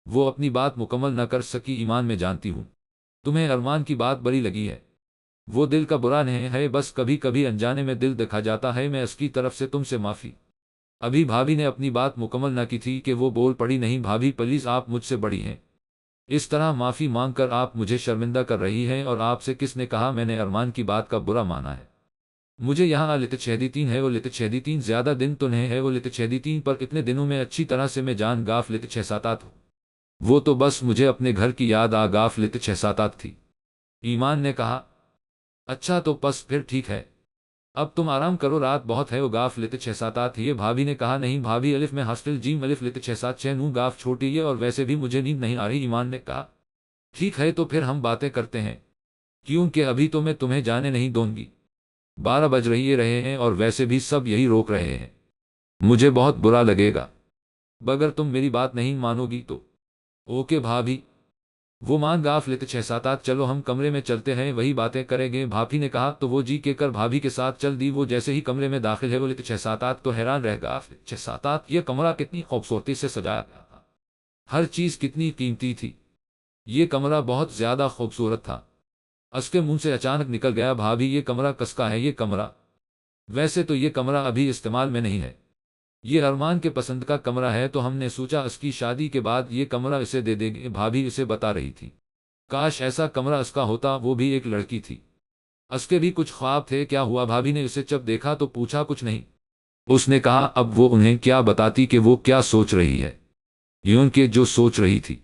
وہ اپنی بات مکمل نہ کر سکی، ایمان میں جانتی ہوں تمہیں ارمان کی بات بری لگی ہے، وہ دل کا برا نہیں ہے، بس کبھی کبھی انجانے میں دل دکھا جاتا ہے، میں اس کی طرف سے تم سے معافی، ابھی بھابھی نے اپنی بات مکمل نہ کی تھی کہ وہ بول پڑی نہیں بھابھی پلیز آپ مجھ سے بڑی ہیں، اس طرح معافی مانگ کر آپ مجھے شرمندہ کر رہی ہیں، اور آپ سے کس نے کہا میں نے ارمان کی بات کا برا مانا ہے، مجھے یہاں لت 673 ہے وہ لت 673 زیادہ دن تو نہیں ہے وہ لت 673 پر اتنے دنوں میں اچھی طرح سے میں جان گاف لت 678 ہوں، وہ تو بس مجھے اپنے گھر کی یاد آ گاف لت 678 تھی، ایمان نے کہا اچھا تو بس پھر ٹھیک ہے، اب تم آرام کرو رات بہت ہے وہ گاف لت 678 یہ بھابھی نے کہا نہیں بھابھی الف میں ہاسٹل جیم الف لت 676 نوں گاف چھوٹی ہے اور ویسے بھی مجھے نیند نہیں آ رہی، ایمان نے کہا ٹھیک ہے تو پھر ہم باتیں کرتے ہیں، کیونکہ ابھی تو میں تمہیں جانے نہیں دوں گی، 12 بج رہے ہیں اور ویسے بھی سب یہی روک رہے ہیں، مجھے بہت برا لگے گا اگر تم میری بات نہیں مانو گی تو، اوکے بھابھی، وہ مان گاف لت 678 چلو ہم کمرے میں چلتے ہیں وہی باتیں کریں گے، بھابھی نے کہا تو وہ جی کے کر بھابھی کے ساتھ چل دی، وہ جیسے ہی کمرے میں داخل ہے وہ لت 678 تو حیران رہ گاف لت 678 یہ کمرہ کتنی خوبصورتی سے سجایا گیا تھا، ہر چیز کتنی قیمتی تھی، یہ کمرہ بہت زیادہ خوبصورت تھا، اس کے منہ سے اچانک نکل گیا بھابھی یہ کمرہ کس کا ہے، یہ کمرہ ویسے تو یہ کمرہ ابھی استعمال میں نہیں ہے، یہ ارمان کے پسند کا کمرہ ہے تو ہم نے سوچا اس کی شادی کے بعد یہ کمرہ اسے دے دیں گے، بھابھی اسے بتا رہی تھی، کاش ایسا کمرہ اس کا ہوتا، وہ بھی ایک لڑکی تھی، اس کے بھی کچھ خواب تھے، کیا ہوا بھابھی نے اسے جب دیکھا تو پوچھا کچھ نہیں، اس نے کہا اب وہ انہیں کیا بتاتی کہ وہ کیا سوچ رہی ہے، یوں کہ جو سوچ رہی تھی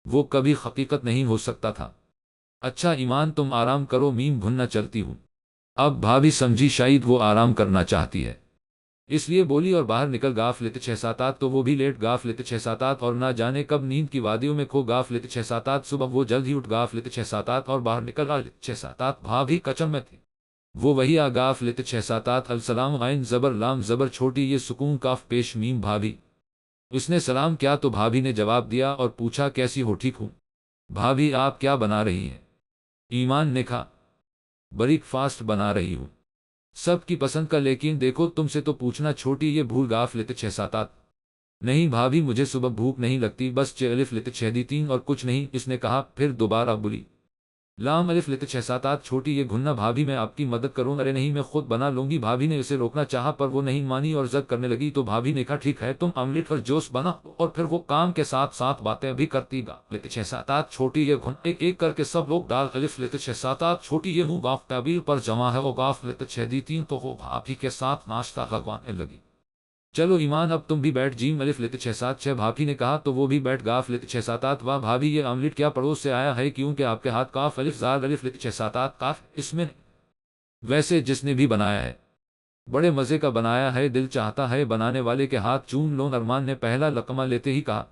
وہ کبھی حقیقت نہیں ہو سکتا تھا، اچھا ایمان تم آرام کرو میم بھننا چلتی ہوں، اب بھابھی سمجھی شاید وہ آرام کرنا چاہتی ہے اس لیے بولی اور باہر نکل گاف لت 678 تو وہ بھی لیٹ گاف لت 678 اور نہ جانے کب نیند کی وادیوں میں کھو گاف لت 678 صبح وہ جلد ہی اٹھ گاف لت 678 اور باہر نکل گا لت 678 بھابھی کچن میں تھی، وہ وہی آ گاف لت 678 السلام عین زبر لام زبر چھوٹی یہ سکون کاف پیش میم بھابھی، اس نے سلام کیا تو بھابھی نے جواب دیا اور پوچھا کیسی ہو ٹھیک ہوں، بھابھی آپ کیا بنا رہی ہیں، ایمان نے کہا بریک فاسٹ بنا رہی ہوں، سب کی پسند کا لیکن دیکھو تم سے تو پوچھنا چھوٹی یہ بھول گاف لت 678 نہیں بھابھی مجھے صبح بھوک نہیں لگتی بس الف لت 673 اور کچھ نہیں، اس نے کہا پھر دوبارہ بولی لام الف لت 678 چھوٹی یہ گھننا بھابھی میں آپ کی مدد کروں، ارے نہیں میں خود بنا لوں گی، بھابھی نے اسے روکنا چاہا پر وہ نہیں مانی اور ضد کرنے لگی تو بھابھی نے کہا ٹھیک ہے تم آملیٹ اور جوس بنا، اور پھر وہ کام کے ساتھ ساتھ باتیں بھی کرتی گا لت 678 چھوٹی یہ گھن ایک ایک کر کے سب لوگ ڈال الف لت 678 چھوٹی یہ منہ گاف تعبیر پر جمع ہے وہ گاف لت 673 تو وہ بھابھی کے ساتھ ناشتہ لگوانے لگی، چلو ایمان اب تم بھی بیٹھ جیم الف لت 676 بھابھی نے کہا تو وہ بھی بیٹھ گاف لت 678 واہ بھابھی یہ آملیٹ کیا پڑوس سے آیا ہے کیونکہ آپ کے ہاتھ کاف الف زار الف لت 678 کاف اس میں ویسے جس نے بھی بنایا ہے بڑے مزے کا بنایا ہے، دل چاہتا ہے بنانے والے کے ہاتھ چوم لو، ارمان نے پہلا لقمہ لیتے ہی کہا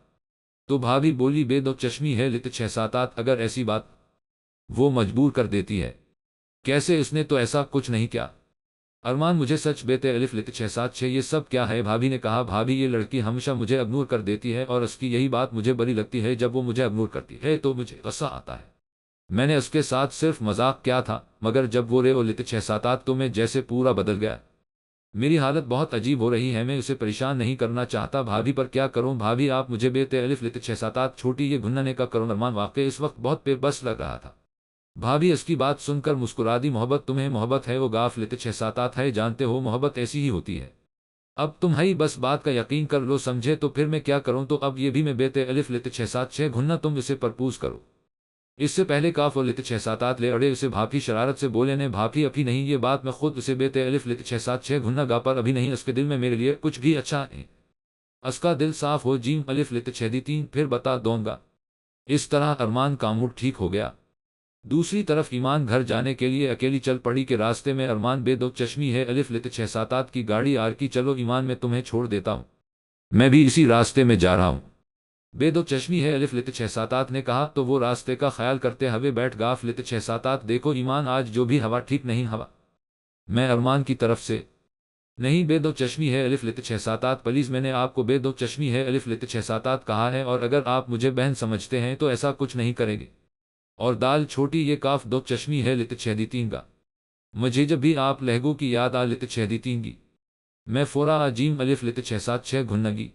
تو بھابھی بولی بے دو چشمی ہے لت 678 اگر ایسی بات وہ مجبور کر دیتی ہے، کیسے اس نے تو ایسا کچھ نہیں کیا، ارمان مجھے سچ بیتے الف لت 676 یہ سب کیا ہے، بھابھی نے کہا بھابھی یہ لڑکی ہمیشہ مجھے اگنور کر دیتی ہے اور اس کی یہی بات مجھے بری لگتی ہے، جب وہ مجھے اگنور کرتی ہے تو مجھے غصہ آتا ہے، میں نے اس کے ساتھ صرف مذاق کیا تھا مگر جب وہ رے لت 678 تو میں جیسے پورا بدل گیا، میری حالت بہت عجیب ہو رہی ہے، میں اسے پریشان نہیں کرنا چاہتا بھابھی، پر کیا کروں بھابھی، آپ مجھے بے تے الف لت 6 7 چھوٹی یہ گھننے کا کرو۔ ارمان واقع اس وقت بہت پے بس لگ رہا تھا۔ بھابھی اس کی بات سن کر مسکرا دی۔ محبت تمہیں محبت ہے، وہ گاف لت 6 7 ہے، جانتے ہو محبت ایسی ہی ہوتی ہے۔ اب تم ہی بس بات کا یقین کر لو، سمجھے تو پھر میں کیا کروں؟ تو اب یہ بھی میں بے تے الف لت 6 7 گھننا تم اسے پرپوز کرو۔ اس سے پہلے کاف اور لت 6 7 لے اڑے اسے بھاپھی شرارت سے بولے نے بھاپھی ابھی نہیں، یہ بات میں خود اسے بے تے الف لت 6 گھننا گا پر ابھی نہیں، اس کے دل میں میرے لیے کچھ بھی اچھا نہیں۔ اس کا دل صاف ہو جیم الف لت 6 پھر بتا دوں گا۔ اس طرح ارمان کا موڈ ٹھیک ہو گیا۔ دوسری طرف ایمان گھر جانے کے لیے اکیلی چل پڑی کہ راستے میں ارمان بے دو چشمی ہے الف لت 6 7 کی گاڑی آر کی، چلو ایمان میں تمہیں چھوڑ دیتا ہوں، میں بھی اسی راستے میں جا رہا ہوں۔ بے دو چشمی ہے الف لت 6 7 نے کہا تو وہ راستے کا خیال کرتے ہوئے بیٹھ گاف لت 6 7 دیکھو ایمان آج جو بھی ہوا ٹھیک نہیں ہوا، میں ارمان کی طرف سے نہیں، بے دو چشمی ہے الف لت 6 7 پلیز، میں نے آپ کو بے دو چشمی ہے الف لت 6 7 کہا ہے، اور اگر آپ مجھے بہن سمجھتے ہیں تو ایسا کچھ نہیں کریں گے۔ اور دال چھوٹی یہ کاف دو چشمی ہے لت 6 گا، مجھے جب بھی آپ لہگو کی یاد آ لت 6 گی، میں فورا جیم الف لت 6 گھنگی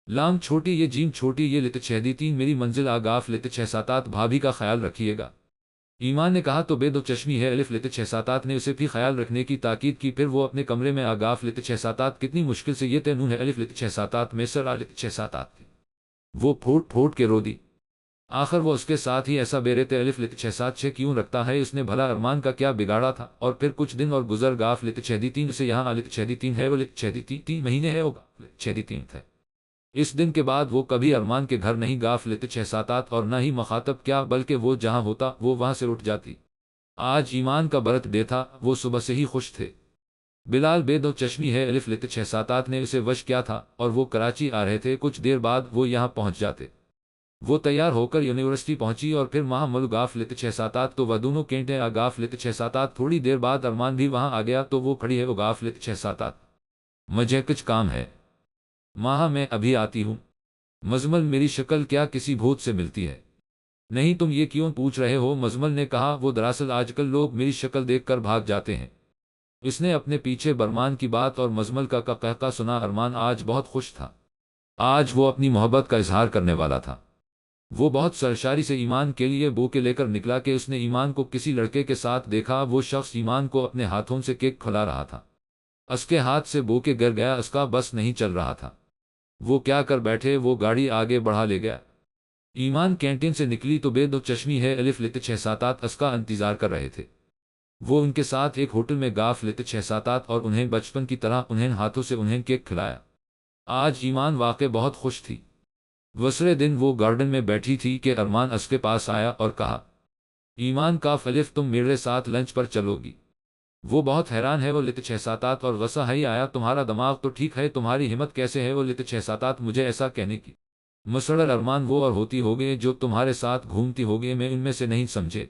لام چھوٹی یہ جیم چھوٹی یہ لت 6 میری منزل آگاف لت 6 7 بھابھی کا خیال رکھیے گا۔ ایمان نے کہا تو بے دو چشمی ہے الف لت 6 7 نے اسے بھی خیال رکھنے کی تاکید کی، پھر وہ اپنے کمرے میں آگاف لت 6 7 کتنی مشکل سے یہ تینوں ہے الف لت 6 7 میں سر لت 6 7 وہ پھوٹ پھوٹ کے رو دی۔ آخر وہ اس کے ساتھ ہی ایسا بیرے تے الف لت 6 کیوں رکھتا ہے، اس نے بھلا ارمان کا کیا بگاڑا تھا؟ اور پھر کچھ دن اور گزر گاف لت 6 سے یہاں لت 6 ہے وہ لت 6 مہینے ہے ہوگا 6 تھے۔ اس دن کے بعد وہ کبھی ارمان کے گھر نہیں گاف لت 6 7 اور نہ ہی مخاطب کیا، بلکہ وہ جہاں ہوتا وہ وہاں سے اٹھ جاتی۔ آج ایمان کا برتھ ڈے تھا، وہ صبح سے ہی خوش تھے۔ بلال بے دو چشمی ہے الف لت 6 7 نے اسے وش کیا تھا اور وہ کراچی آ رہے تھے، کچھ دیر بعد وہ یہاں پہنچ جاتے۔ وہ تیار ہو کر یونیورسٹی پہنچی اور پھر ماہ ملو گاف لت 6 7 تو وہ دونوں کینٹے آگاف لت 6 7۔ تھوڑی دیر بعد ارمان بھی وہاں آ گیا تو وہ کھڑی ہے وہ گاف لت 6 7، مجھے کچھ کام ہے ماہ میں ابھی آتی ہوں۔ مزمل میری شکل کیا کسی بھوت سے ملتی ہے؟ نہیں تم یہ کیوں پوچھ رہے ہو؟ مزمل نے کہا وہ دراصل آج کل لوگ میری شکل دیکھ کر بھاگ جاتے ہیں۔ اس نے اپنے پیچھے برمان کی بات اور مزمل کا قہقہ سنا۔ ارمان آج بہت خوش تھا، آج وہ اپنی محبت کا اظہار کرنے والا تھا۔ وہ بہت سرشاری سے ایمان کے لیے بوکے لے کر نکلا کہ اس نے ایمان کو کسی لڑکے کے ساتھ دیکھا۔ وہ شخص ایمان کو اپنے ہاتھوں سے کیک کھلا رہا تھا، اس کے ہاتھ سے بوکے گر گیا، اس کا بس نہیں چل رہا تھا۔ وہ کیا کر بیٹھے، وہ گاڑی آگے بڑھا لے گیا۔ ایمان کینٹین سے نکلی تو بے دو چشمی ہے الف لت 6 7 اس کا انتظار کر رہے تھے۔ وہ ان کے ساتھ ایک ہوٹل میں گاف لت 6 7 اور انہیں بچپن کی طرح انہیں ہاتھوں سے انہیں کیک کھلایا۔ آج ایمان واقع بہت خوش تھی۔ دوسرے دن وہ گارڈن میں بیٹھی تھی کہ ارمان اس کے پاس آیا اور کہا ایمان کاف الف تم میرے ساتھ لنچ پر چلو گی؟ وہ بہت حیران ہے وہ لت 6 7 اور غصہ ہی آیا تمہارا دماغ تو ٹھیک ہے، تمہاری ہمت کیسے ہے وہ لت 6 7 مجھے ایسا کہنے کی؟ مسرر ارمان وہ اور ہوتی ہوگی جو تمہارے ساتھ گھومتی ہوگی، میں ان میں سے نہیں سمجھے۔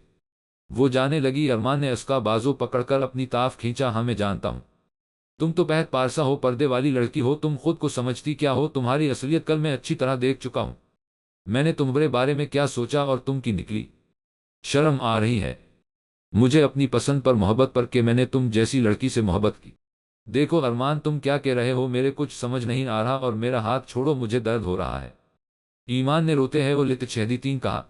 وہ جانے لگی۔ ارمان نے اس کا بازو پکڑ کر اپنی طرف کھینچا۔ ہاں میں جانتا ہوں، تم تو بہت پارسا ہو، پردے والی لڑکی ہو، تم خود کو سمجھتی کیا ہو؟ تمہاری اصلیت کل میں اچھی طرح دیکھ چکا ہوں۔ میں نے تمہارے بارے میں کیا سوچا اور تم کی نکلی؟ شرم آ رہی ہے مجھے اپنی پسند پر محبت پر کہ میں نے تم جیسی لڑکی سے محبت کی۔ دیکھو ارمان تم کیا کہہ رہے ہو، میرے کچھ سمجھ نہیں آ رہا اور میرا ہاتھ چھوڑو، مجھے درد ہو رہا ہے۔ ایمان نے روتے ہیں وہ لت 6 کہا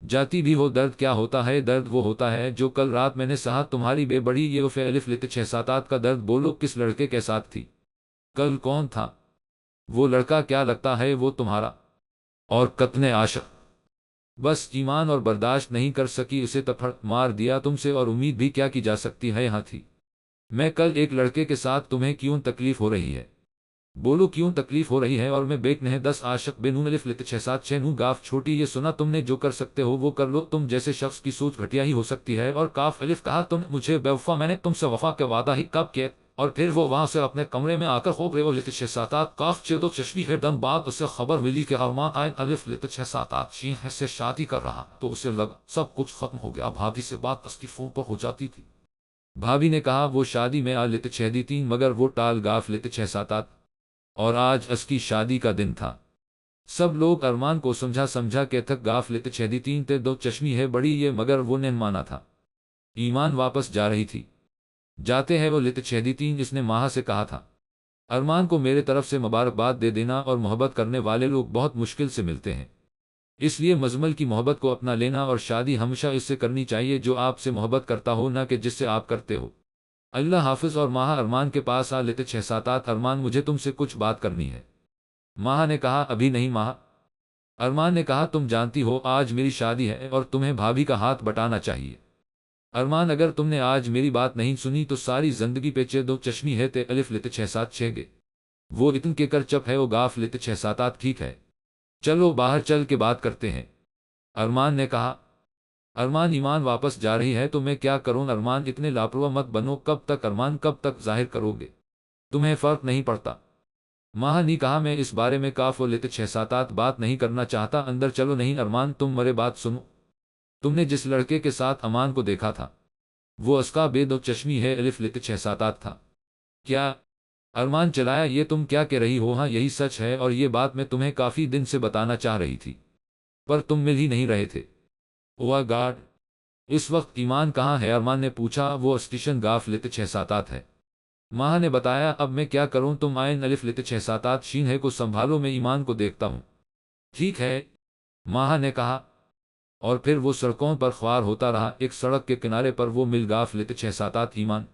جاتی بھی ہو، درد کیا ہوتا ہے؟ درد وہ ہوتا ہے جو کل رات میں نے سہا، تمہاری بے بڑی یہ وفے الف لت 6 7 کا درد۔ بولو کس لڑکے کے ساتھ تھی؟ کل کون تھا وہ لڑکا؟ کیا لگتا ہے وہ تمہارا اور کتنے عاشق؟ بس ایمان اور برداشت نہیں کر سکی، اسے تپھڑ مار دیا تم سے اور امید بھی کیا کی جا سکتی ہے؟ یہاں تھی میں کل ایک لڑکے کے ساتھ، تمہیں کیوں تکلیف ہو رہی ہے؟ بولو کیوں تکلیف ہو رہی ہے؟ اور میں بیک نہیں 10 عاشق بے نون الف لت 6 نون گاف چھوٹی یہ سنا تم نے، جو کر سکتے ہو وہ کر لو، تم جیسے شخص کی سوچ گھٹیا ہی ہو سکتی ہے۔ اور کاف الف کہا تم مجھے بے وفا، میں نے تم سے وفا کے وعدہ ہی کب کیا؟ اور پھر وہ وہاں سے اپنے کمرے میں آ کر خوب رہے وہ لت 6 7 کاف چھ دو چشمی ہے دن بعد اسے خبر ملی کہ ارمان آئن الف لت 6 7 شین سے شادی کر رہا، تو اسے لگا سب کچھ ختم ہو گیا۔ بھابھی سے بات اس کی فون پر ہو جاتی تھی۔ بھابھی نے کہا وہ شادی میں آ لت 6 مگر وہ ٹال گاف لت 6 7 اور آج اس کی شادی کا دن تھا۔ سب لوگ ارمان کو سمجھا سمجھا کہ تھک گاف لت 6 تے دو چشمی ہے بڑی یہ، مگر وہ نہیں مانا تھا۔ ایمان واپس جا رہی تھی، جاتے ہیں وہ لت 6 اس نے ماہا سے کہا تھا۔ ارمان کو میرے طرف سے مبارکباد دے دینا، اور محبت کرنے والے لوگ بہت مشکل سے ملتے ہیں، اس لیے مزمل کی محبت کو اپنا لینا، اور شادی ہمیشہ اس سے کرنی چاہیے جو آپ سے محبت کرتا ہو، نہ کہ جس سے آپ کرتے ہو۔ اللہ حافظ۔ اور ماہا ارمان کے پاس آ لیتے 6-7 ارمان مجھے تم سے کچھ بات کرنی ہے۔ ماہا نے کہا ابھی نہیں ماہا۔ ارمان نے کہا تم جانتی ہو آج میری شادی ہے اور تمہیں بھابھی کا ہاتھ بٹانا چاہیے۔ ارمان اگر تم نے آج میری بات نہیں سنی تو ساری زندگی پہ دو چشمی ہے تے الف لیتے 6-7 گے، وہ اتن کے کر چپ ہے وہ گاف لیتے 6-7 ٹھیک ہے، چلو باہر چل کے بات کرتے ہیں، ارمان نے کہا۔ ارمان ایمان واپس جا رہی ہے تو میں کیا کروں؟ ارمان اتنے لاپرواہ مت بنو، کب تک ارمان کب تک ظاہر کرو گے؟ تمہیں فرق نہیں پڑتا؟ ماہا نے کہا میں اس بارے میں کاف و لیتے 6-7 بات نہیں کرنا چاہتا، اندر چلو۔ نہیں ارمان تم مرے بات سنو، تم نے جس لڑکے کے ساتھ امان کو دیکھا تھا وہ اس کا بے دو چشمی ہے الف لیتے 6-7 تھا کیا؟ ارمان چلایا یہ تم کیا کہہ رہی ہو؟ ہاں یہی سچ ہے، اور یہ بات میں تمہیں کافی دن سے بتانا چاہ رہی تھی پر تم مل ہی نہیں رہے تھے۔ اوہ گاڈ، اس وقت ایمان کہاں ہے؟ ارمان نے پوچھا۔ وہ اسٹیشن گاف لیتے 6-7 ہے، ماہا نے بتایا۔ اب میں کیا کروں؟ تم آئین الف لیتے 6-7 شین ہے کو سنبھالو، میں ایمان کو دیکھتا ہوں۔ ٹھیک ہے، ماہا نے کہا، اور پھر وہ سڑکوں پر خوار ہوتا رہا۔ ایک سڑک کے کنارے پر وہ مل گاف لیتے 6-7 ایمان۔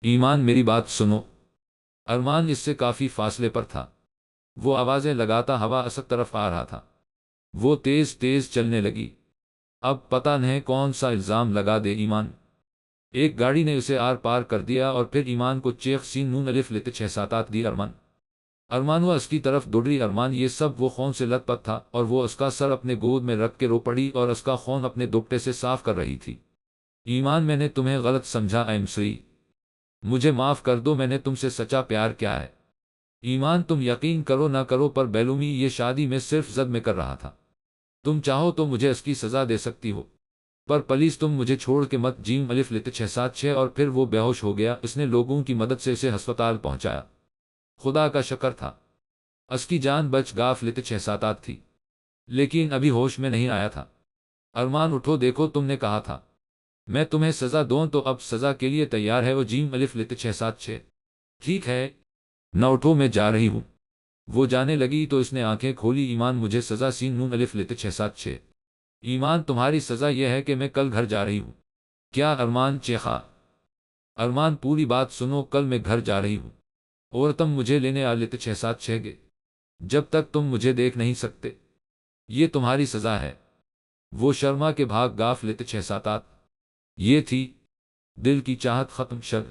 ایمان میری بات سنو۔ ارمان اس سے کافی فاصلے پر تھا، وہ آوازیں لگاتا ہوا اسک طرف آ رہا تھا، وہ تیز تیز چلنے لگی۔ اب پتہ نہیں کون سا الزام لگا دے ایمان۔ ایک گاڑی نے اسے آر پار کر دیا اور پھر ایمان کو چیخ سین نون الف لیتے 6-7 دی ارمان وہ اس کی طرف دوڑی۔ ارمان یہ سب وہ خون سے لت پت تھا، اور وہ اس کا سر اپنے گود میں رکھ کے رو پڑی اور اس کا خون اپنے دوپٹے سے صاف کر رہی تھی۔ ایمان میں نے تمہیں غلط سمجھا، ایم سی مجھے معاف کر دو، میں نے تم سے سچا پیار کیا ہے۔ ایمان تم یقین کرو نہ کرو پر بیلومی یہ شادی میں صرف زد میں کر رہا تھا، تم چاہو تو مجھے اس کی سزا دے سکتی ہو پر پلیز تم مجھے چھوڑ کے مت۔ جیم الف لیتے 6-7 اور پھر وہ بے ہوش ہو گیا۔ اس نے لوگوں کی مدد سے اسے ہسپتال پہنچایا، خدا کا شکر تھا اس کی جان بچ گاف لیتے 6-7 تھی، لیکن ابھی ہوش میں نہیں آیا تھا۔ ارمان اٹھو، دیکھو تم نے کہا تھا میں تمہیں سزا دوں تو اب سزا کے لیے تیار ہے وہ جیم الف لیتے 6-7 ٹھیک ہے نہ اٹھو میں جا رہی ہوں۔ وہ جانے لگی تو اس نے آنکھیں کھولی۔ ایمان مجھے سزا سین نون الف لیتے 6-7 ایمان تمہاری سزا یہ ہے کہ میں کل گھر جا رہی ہوں۔ کیا؟ ارمان چیخا۔ ارمان پوری بات سنو، کل میں گھر جا رہی ہوں اور تم مجھے لینے آ لیتے 6-7 گے، جب تک تم مجھے دیکھ نہیں سکتے، یہ تمہاری سزا ہے۔ وہ شرما کے بھاگ گاف لیتے 6-7۔ یہ تھی دل کی چاہت ختم شد۔